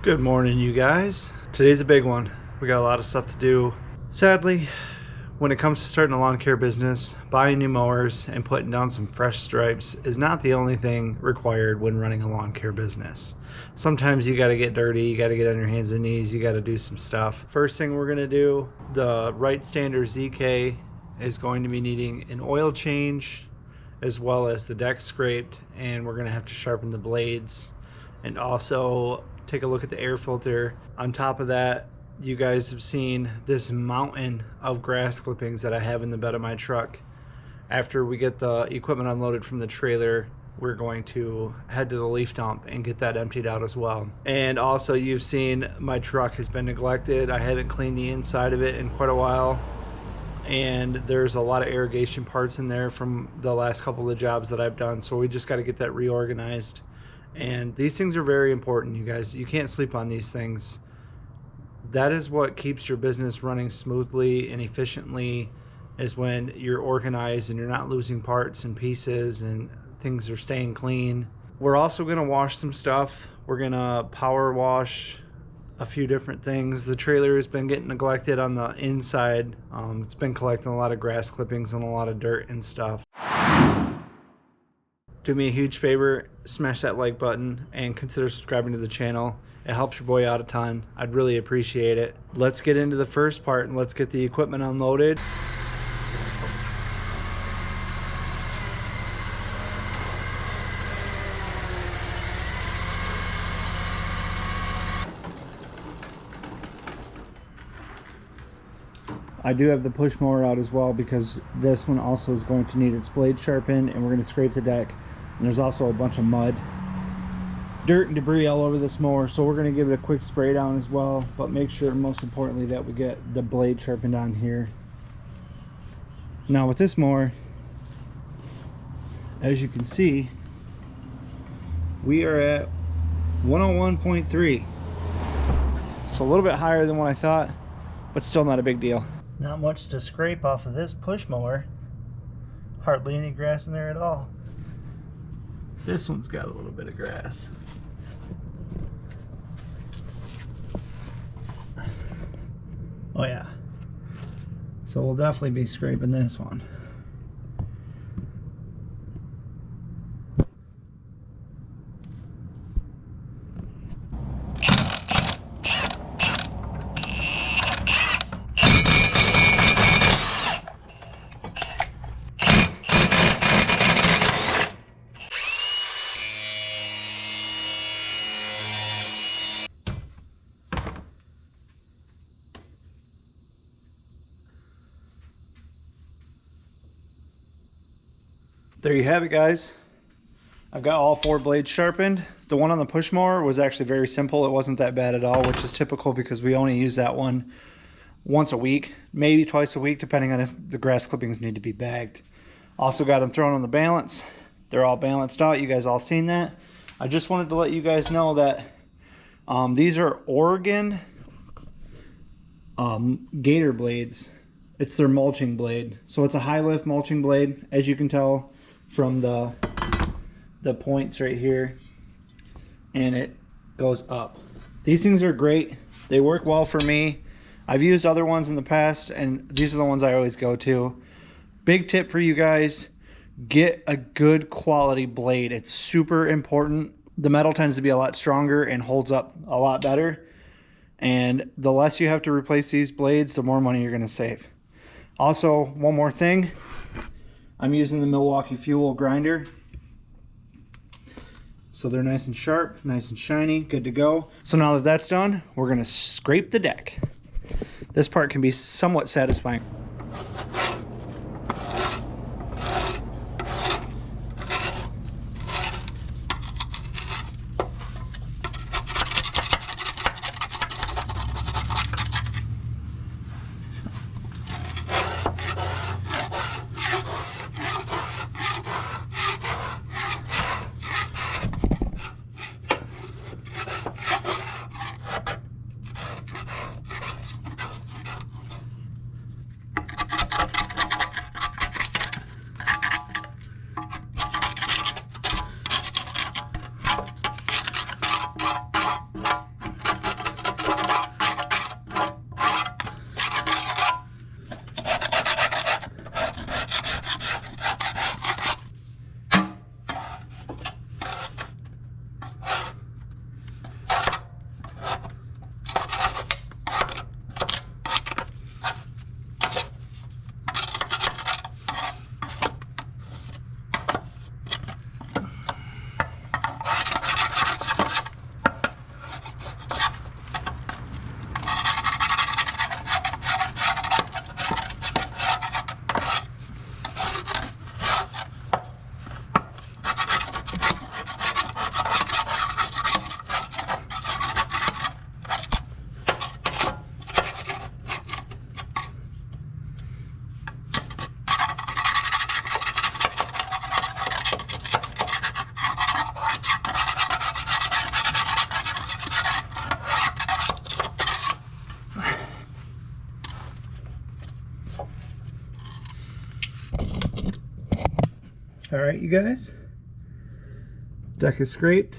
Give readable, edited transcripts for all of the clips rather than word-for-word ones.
Good morning, you guys. Today's a big one. We got a lot of stuff to do. Sadly, when it comes to starting a lawn care business, buying new mowers and putting down some fresh stripes is not the only thing required when running a lawn care business. Sometimes you got to get dirty, you got to get on your hands and knees, you got to do some stuff. First thing we're going to do, the Right Stander ZK is going to be needing an oil change as well as the deck scraped, and we're going to have to sharpen the blades and also take a look at the air filter. On top of that, you guys have seen this mountain of grass clippings that I have in the bed of my truck. After we get the equipment unloaded from the trailer, we're going to head to the leaf dump and get that emptied out as well. And also, you've seen my truck has been neglected. I haven't cleaned the inside of it in quite a while, and there's a lot of irrigation parts in there from the last couple of jobs that I've done, so we just got to get that reorganized. And these things are very important, you guys. You can't sleep on these things. That is what keeps your business running smoothly and efficiently, is when you're organized and you're not losing parts and pieces and things are staying clean. We're also going to wash some stuff. We're going to power wash a few different things. The trailer has been getting neglected on the inside. It's been collecting a lot of grass clippings and a lot of dirt and stuff. Do me a huge favor, smash that like button and consider subscribing to the channel. It helps your boy out a ton. I'd really appreciate it. Let's get into the first part and let's get the equipment unloaded. I do have the push mower out as well because this one also is going to need its blade sharpened, and we're going to scrape the deck. And there's also a bunch of mud, dirt and debris all over this mower, so we're going to give it a quick spray down as well, but make sure most importantly that we get the blade sharpened on here. Now with this mower, as you can see, we are at 101.3, so a little bit higher than what I thought, but still not a big deal. Not much to scrape off of this push mower. Hardly any grass in there at all. This one's got a little bit of grass. Oh yeah. So we'll definitely be scraping this one. There you have it, guys. I've got all 4 blades sharpened. The one on the push mower was actually very simple. It wasn't that bad at all, which is typical because we only use that one once a week, maybe twice a week, depending on if the grass clippings need to be bagged. Also got them thrown on the balance. They're all balanced out. You guys all seen that. I just wanted to let you guys know that these are Oregon Gator blades. It's their mulching blade. So it's a high lift mulching blade, as you can tell from the points right here, and it goes up. These things are great. They work well for me. I've used other ones in the past, and these are the ones I always go to. Big tip for you guys, get a good quality blade. It's super important. The metal tends to be a lot stronger and holds up a lot better, and the less you have to replace these blades, the more money you're going to save. Also, one more thing, I'm using the Milwaukee Fuel grinder. So they're nice and sharp, nice and shiny, good to go. So now that that's done, we're gonna scrape the deck. This part can be somewhat satisfying. All right, you guys. Deck is scraped.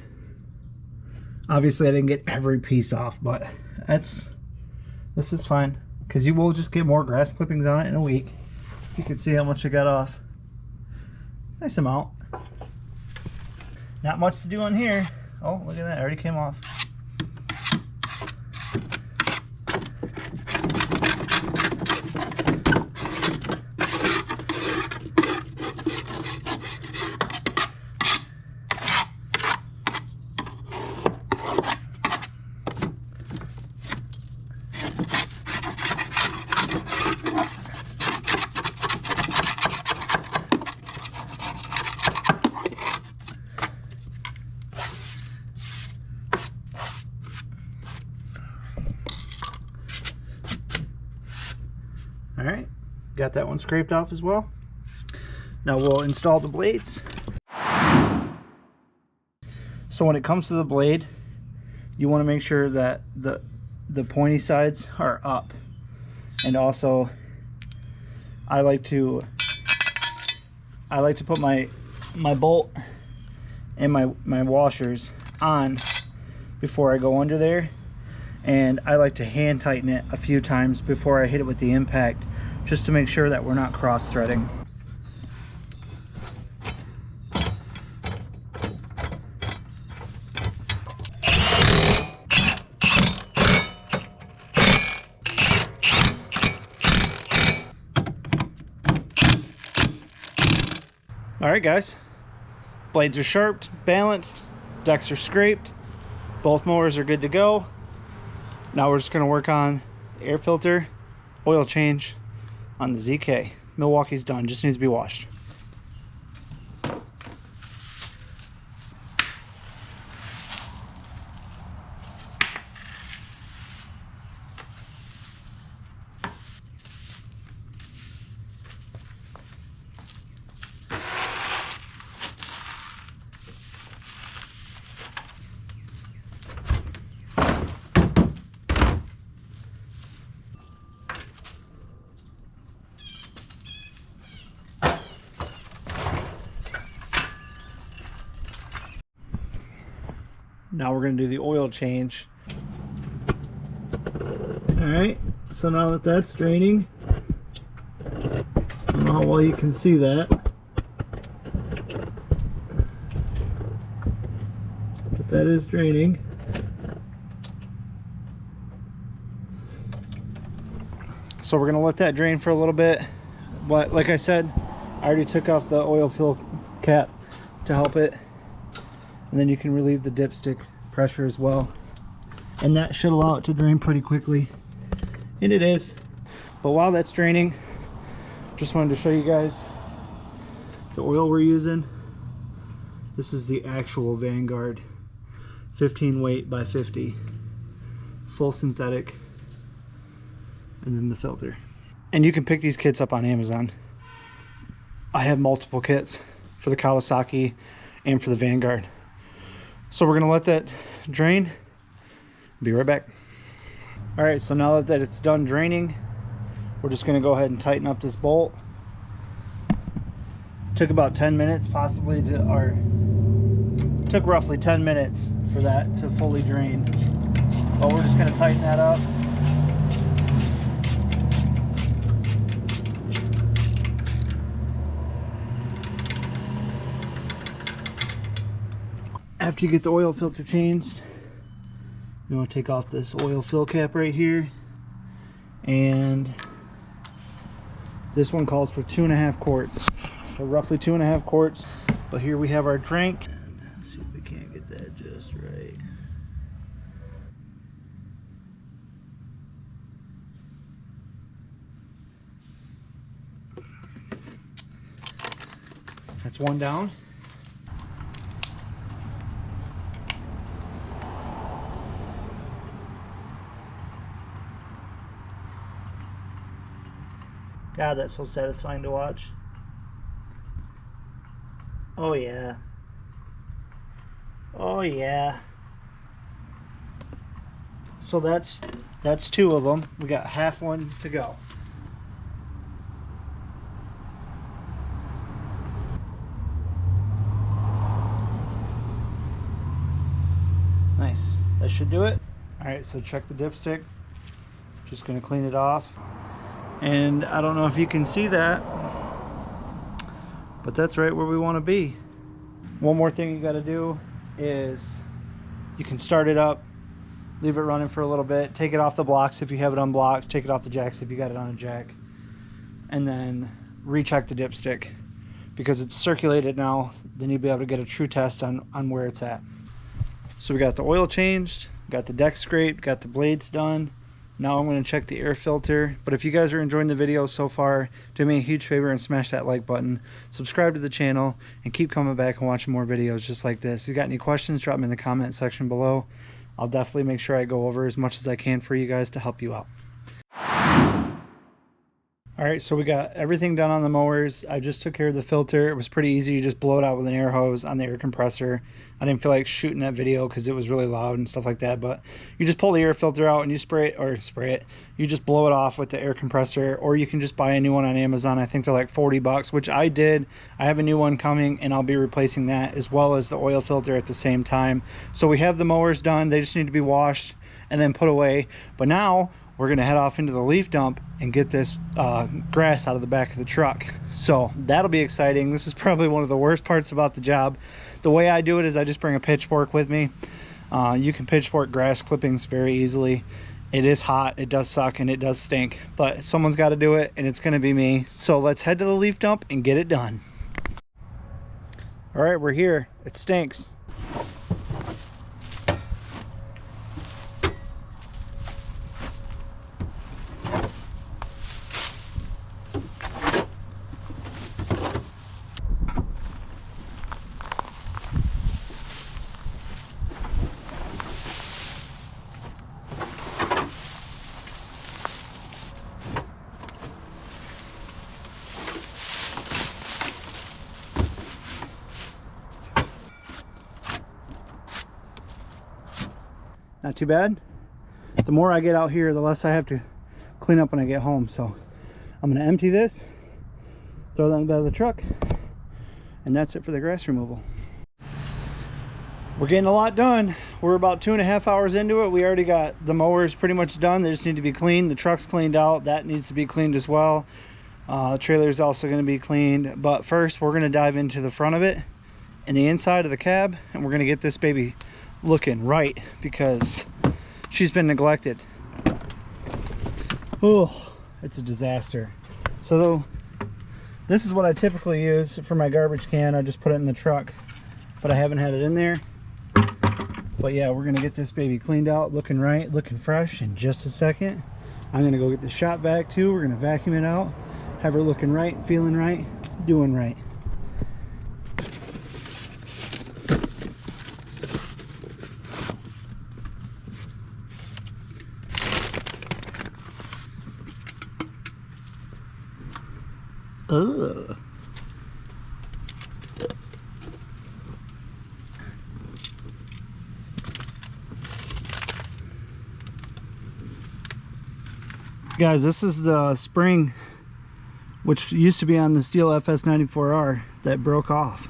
Obviously, I didn't get every piece off, but this is fine because you will just get more grass clippings on it in a week. You can see how much I got off. Nice amount. Not much to do on here. Oh, look at that, it already came off. All right, got that one scraped off as well. Now we'll install the blades. So when it comes to the blade, you want to make sure that the pointy sides are up. And also, I like to put my bolt and my washers on before I go under there. And I like to hand tighten it a few times before I hit it with the impact, just to make sure that we're not cross-threading. All right, guys, blades are sharpened, balanced, decks are scraped, both mowers are good to go. Now we're just going to work on the air filter, oil change on the ZK. Milwaukee's done, just needs to be washed. Now we're going to do the oil change. Alright, so now that that's draining, I don't know how well you can see that, but that is draining. So we're going to let that drain for a little bit. But like I said, I already took off the oil fill cap to help it. And then you can relieve the dipstick pressure as well. And that should allow it to drain pretty quickly. And it is. But while that's draining, just wanted to show you guys the oil we're using. This is the actual Vanguard 15 weight by 50. Full synthetic. And then the filter. And you can pick these kits up on Amazon. I have multiple kits for the Kawasaki and for the Vanguard. So we're gonna let that drain. Be right back. All right, so now that it's done draining, we're just gonna go ahead and tighten up this bolt. Took about 10 minutes possibly to, or took roughly 10 minutes for that to fully drain. But we're just gonna tighten that up. After you get the oil filter changed, you want to take off this oil fill cap right here, and this one calls for 2.5 quarts, so roughly 2.5 quarts. But here we have our drink. Let's see if we can't get that just right. That's one down. God, that's so satisfying to watch. Oh yeah. Oh yeah. So that's 2 of them. We got half one to go. That should do it. All right, so check the dipstick. Just gonna clean it off. And I don't know if you can see that, but that's right where we want to be. One more thing you got to do is you can start it up, leave it running for a little bit, take it off the blocks if you have it on blocks, take it off the jacks if you got it on a jack, and then recheck the dipstick. Because it's circulated now, then you'll be able to get a true test on where it's at. So we got the oil changed, got the deck scraped, got the blades done. Now I'm going to check the air filter. But if you guys are enjoying the video so far, do me a huge favor and smash that like button. Subscribe to the channel and keep coming back and watching more videos just like this. If you got any questions, drop them in the comment section below. I'll definitely make sure I go over as much as I can for you guys to help you out. Alright, so we got everything done on the mowers. I just took care of the filter. It was pretty easy. You just blow it out with an air hose on the air compressor. I didn't feel like shooting that video because it was really loud and stuff like that, but you just pull the air filter out and you spray it. You just blow it off with the air compressor, or you can just buy a new one on Amazon. I think they're like 40 bucks, which I did. I have a new one coming and I'll be replacing that as well as the oil filter at the same time. So we have the mowers done. They just need to be washed and then put away. But now we're gonna head off into the leaf dump and get this grass out of the back of the truck. So that'll be exciting. This is probably one of the worst parts about the job. The way I do it is I just bring a pitchfork with me. You can pitchfork grass clippings very easily. It is hot, it does suck, and it does stink, but someone's got to do it, and it's gonna be me. So let's head to the leaf dump and get it done. All right, we're here. It stinks. Not too bad. The more I get out here, the less I have to clean up when I get home. So I'm gonna empty this, throw that in the bed of the truck, and that's it for the grass removal. We're getting a lot done. We're about 2.5 hours into it. We already got the mowers pretty much done. They just need to be cleaned. The truck's cleaned out. That needs to be cleaned as well. The trailer's also gonna be cleaned. But first, we're gonna dive into the front of it and the inside of the cab, and we're gonna get this baby looking right because she's been neglected. Oh, it's a disaster. So this is what I typically use for my garbage can. I just put it in the truck, but I haven't had it in there. But yeah, we're gonna get this baby cleaned out, looking right, looking fresh in just a second. I'm gonna go get the shop vac too. We're gonna vacuum it out, have her looking right, feeling right, doing right. Ugh. Guys, this is the spring which used to be on the Stihl FS94R that broke off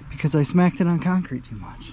because I smacked it on concrete too much.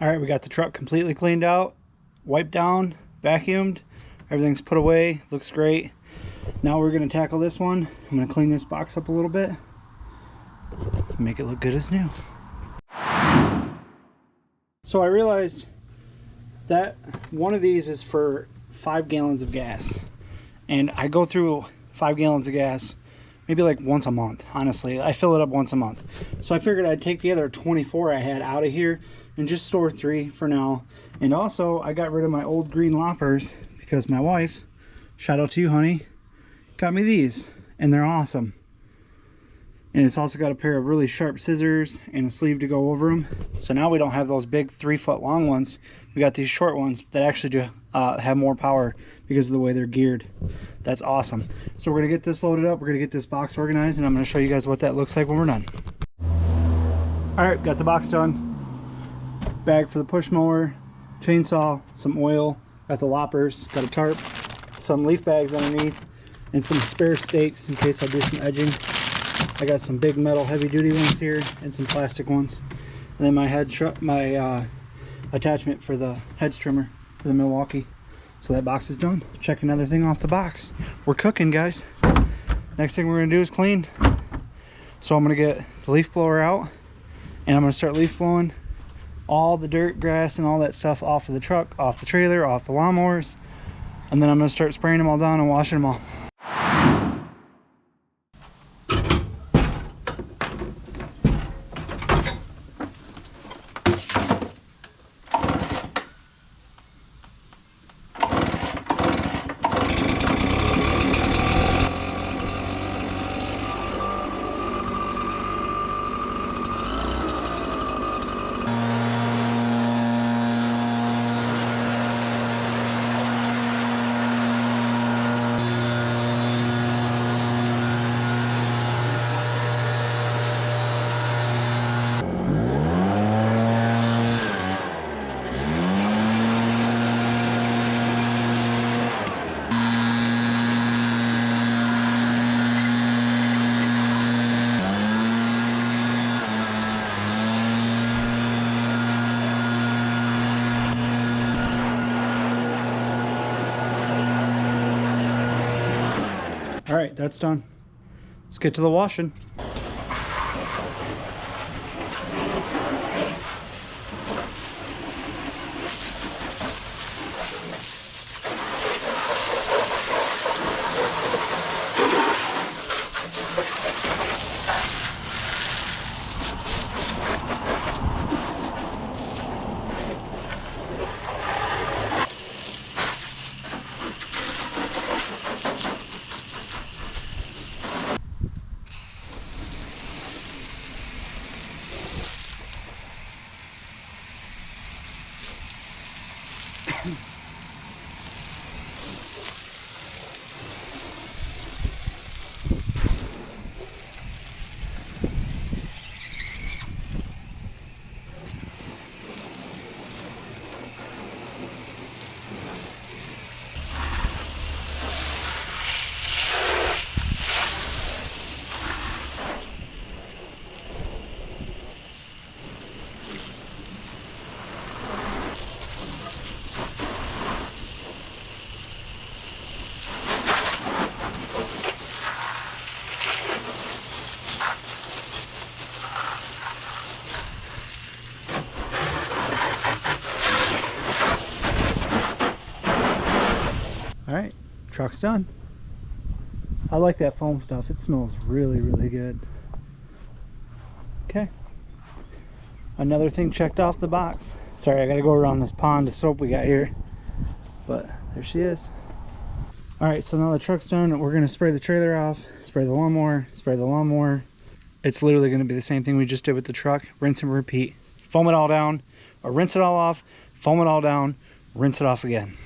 All right, we got the truck completely cleaned out, wiped down, vacuumed. Everything's put away, looks great. Now we're gonna tackle this one. I'm gonna clean this box up a little bit, make it look good as new. So I realized that one of these is for 5 gallons of gas. And I go through 5 gallons of gas maybe like once a month, honestly. I fill it up once a month. So I figured I'd take the other 24 I had out of here and just store 3 for now. And also I got rid of my old green loppers because my wife, shout out to you honey, got me these and they're awesome. And it's also got a pair of really sharp scissors and a sleeve to go over them. So now we don't have those big 3-foot long ones. We got these short ones that actually do have more power because of the way they're geared. That's awesome. So we're gonna get this loaded up. We're gonna get this box organized and I'm gonna show you guys what that looks like when we're done. All right, got the box done. Bag for the push mower, chainsaw, some oil, got the loppers, got a tarp, some leaf bags underneath, and some spare stakes in case I do some edging. I got some big metal heavy duty ones here and some plastic ones. And then my attachment for the hedge trimmer for the Milwaukee. So that box is done. Check another thing off the box. We're cooking, guys. Next thing we're gonna do is clean. So I'm gonna get the leaf blower out and I'm gonna start leaf blowing all the dirt, grass, and all that stuff off of the truck, off the trailer, off the lawnmowers. And then I'm gonna start spraying them all down and washing them all. All right, that's done. Let's get to the washing. All right, truck's done. I like that foam stuff. It smells really, really good. Okay. Another thing checked off the box. Sorry, I gotta go around this pond of soap we got here. But there she is. All right, so now the truck's done. We're gonna spray the trailer off, spray the lawnmower, spray the lawnmower. It's literally gonna be the same thing we just did with the truck. Rinse and repeat. Foam it all down, or rinse it all off, foam it all down, rinse it off again.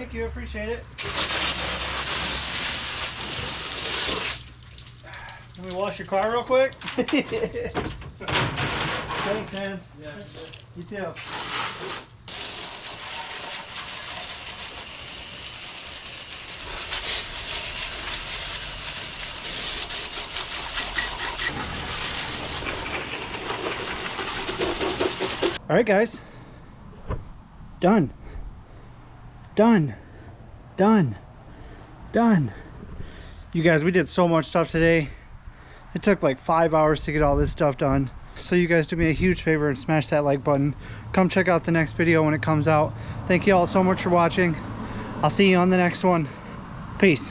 Thank you, appreciate it. Let me wash your car real quick. Thanks, man. Yeah, you too. All right, guys. Done. Done. Done. Done. You guys, we did so much stuff today. It took like 5 hours to get all this stuff done. So you guys do me a huge favor and smash that like button. Come check out the next video when it comes out. Thank you all so much for watching. I'll see you on the next one. Peace.